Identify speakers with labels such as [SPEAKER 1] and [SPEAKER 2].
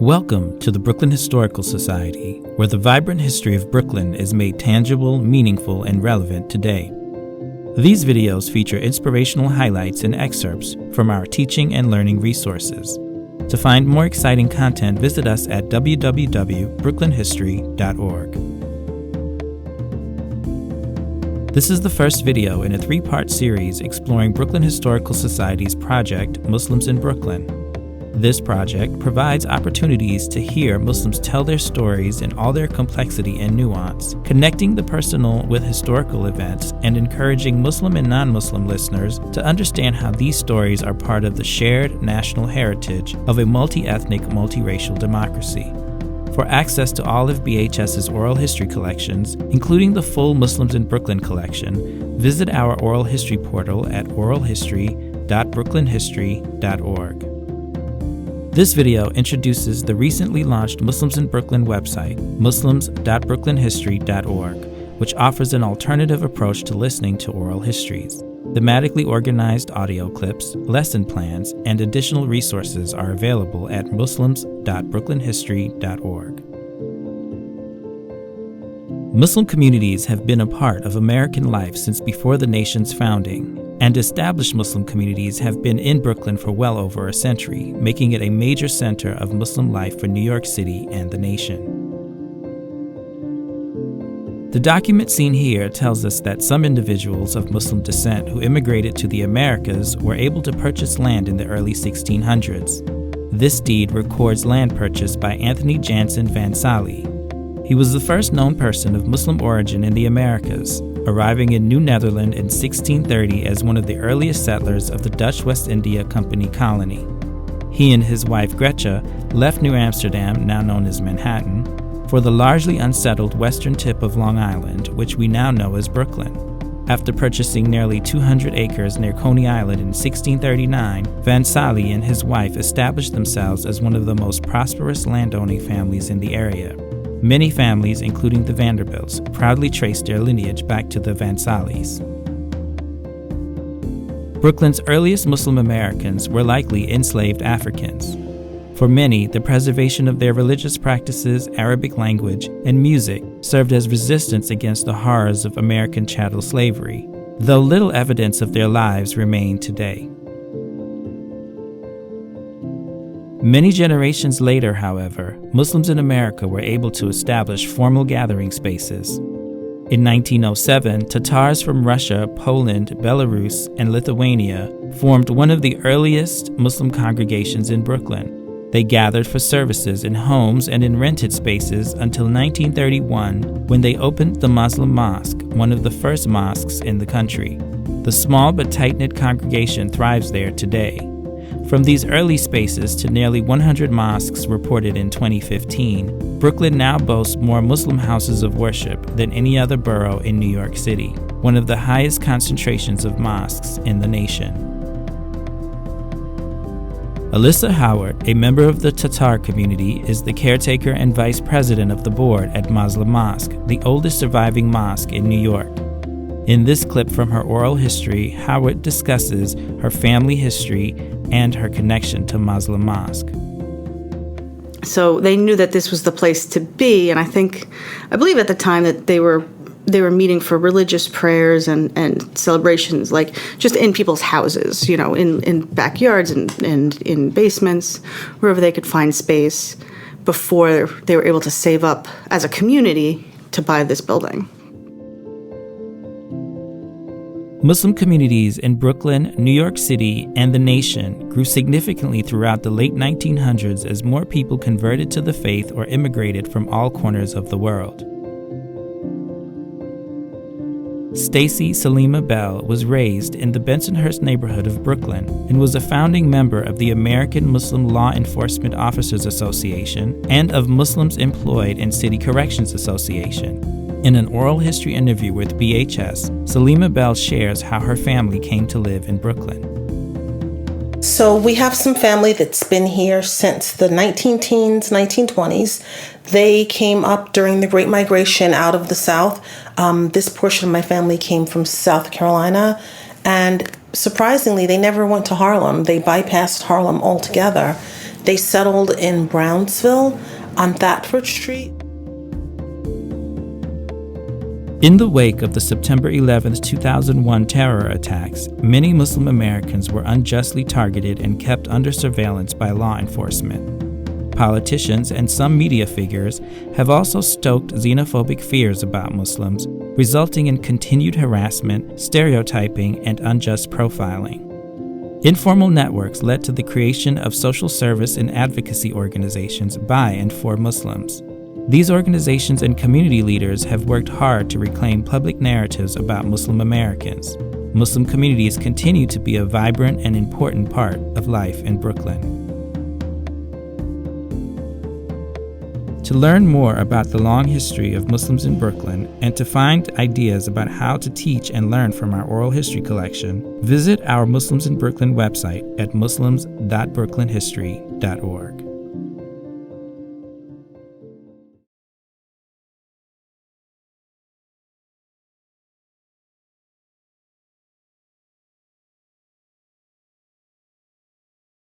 [SPEAKER 1] Welcome to the Brooklyn Historical Society, where the vibrant history of Brooklyn is made tangible, meaningful, and relevant today. These videos feature inspirational highlights and excerpts from our teaching and learning resources. To find more exciting content, visit us at www.brooklynhistory.org. This is the first video in a three-part series exploring Brooklyn Historical Society's project, Muslims in Brooklyn. This project provides opportunities to hear Muslims tell their stories in all their complexity and nuance, connecting the personal with historical events and encouraging Muslim and non-Muslim listeners to understand how these stories are part of the shared national heritage of a multi-ethnic, multiracial democracy. For access to all of BHS's oral history collections, including the full Muslims in Brooklyn collection, visit our oral history portal at oralhistory.brooklynhistory.org. This video introduces the recently launched Muslims in Brooklyn website, muslims.brooklynhistory.org, which offers an alternative approach to listening to oral histories. Thematically organized audio clips, lesson plans, and additional resources are available at muslims.brooklynhistory.org. Muslim communities have been a part of American life since before the nation's founding, and established Muslim communities have been in Brooklyn for well over a century, making it a major center of Muslim life for New York City and the nation. The document seen here tells us that some individuals of Muslim descent who immigrated to the Americas were able to purchase land in the early 1600s. This deed records land purchased by Anthony Jansen Van Sally. He was the first known person of Muslim origin in the Americas, arriving in New Netherland in 1630 as one of the earliest settlers of the Dutch West India Company colony. He and his wife Gretchen left New Amsterdam, now known as Manhattan, for the largely unsettled western tip of Long Island, which we now know as Brooklyn. After purchasing nearly 200 acres near Coney Island in 1639, Van Sally and his wife established themselves as one of the most prosperous landowning families in the area. Many families, including the Vanderbilts, proudly trace their lineage back to the Van Sallis. Brooklyn's earliest Muslim Americans were likely enslaved Africans. For many, the preservation of their religious practices, Arabic language, and music served as resistance against the horrors of American chattel slavery, though little evidence of their lives remain today. Many generations later, however, Muslims in America were able to establish formal gathering spaces. In 1907, Tatars from Russia, Poland, Belarus, and Lithuania formed one of the earliest Muslim congregations in Brooklyn. They gathered for services in homes and in rented spaces until 1931, when they opened the Muslim Mosque, one of the first mosques in the country. The small but tight-knit congregation thrives there today. From these early spaces to nearly 100 mosques reported in 2015, Brooklyn now boasts more Muslim houses of worship than any other borough in New York City, one of the highest concentrations of mosques in the nation. Alyssa Howard, a member of the Tatar community, is the caretaker and vice president of the board at Muslim Mosque, the oldest surviving mosque in New York. In this clip from her oral history, Howard discusses her family history and her connection to Muslim Mosque.
[SPEAKER 2] So they knew that this was the place to be, and I believe at the time that they were meeting for religious prayers and celebrations, like just in people's houses, in backyards and in basements, wherever they could find space before they were able to save up as a community to buy this building.
[SPEAKER 1] Muslim communities in Brooklyn, New York City, and the nation grew significantly throughout the late 1900s as more people converted to the faith or immigrated from all corners of the world. Stacy Salima Bell was raised in the Bensonhurst neighborhood of Brooklyn and was a founding member of the American Muslim Law Enforcement Officers Association and of Muslims Employed in City Corrections Association. In an oral history interview with BHS, Salima Bell shares how her family came to live in Brooklyn.
[SPEAKER 3] So we have some family that's been here since the 19-teens, 1920s. They came up during the Great Migration out of the South. This portion of my family came from South Carolina, and surprisingly, they never went to Harlem. They bypassed Harlem altogether. They settled in Brownsville on Thetford Street.
[SPEAKER 1] In the wake of the September 11, 2001 terror attacks, many Muslim Americans were unjustly targeted and kept under surveillance by law enforcement. Politicians and some media figures have also stoked xenophobic fears about Muslims, resulting in continued harassment, stereotyping, and unjust profiling. Informal networks led to the creation of social service and advocacy organizations by and for Muslims. These organizations and community leaders have worked hard to reclaim public narratives about Muslim Americans. Muslim communities continue to be a vibrant and important part of life in Brooklyn. To learn more about the long history of Muslims in Brooklyn and to find ideas about how to teach and learn from our oral history collection, visit our Muslims in Brooklyn website at muslims.brooklynhistory.org.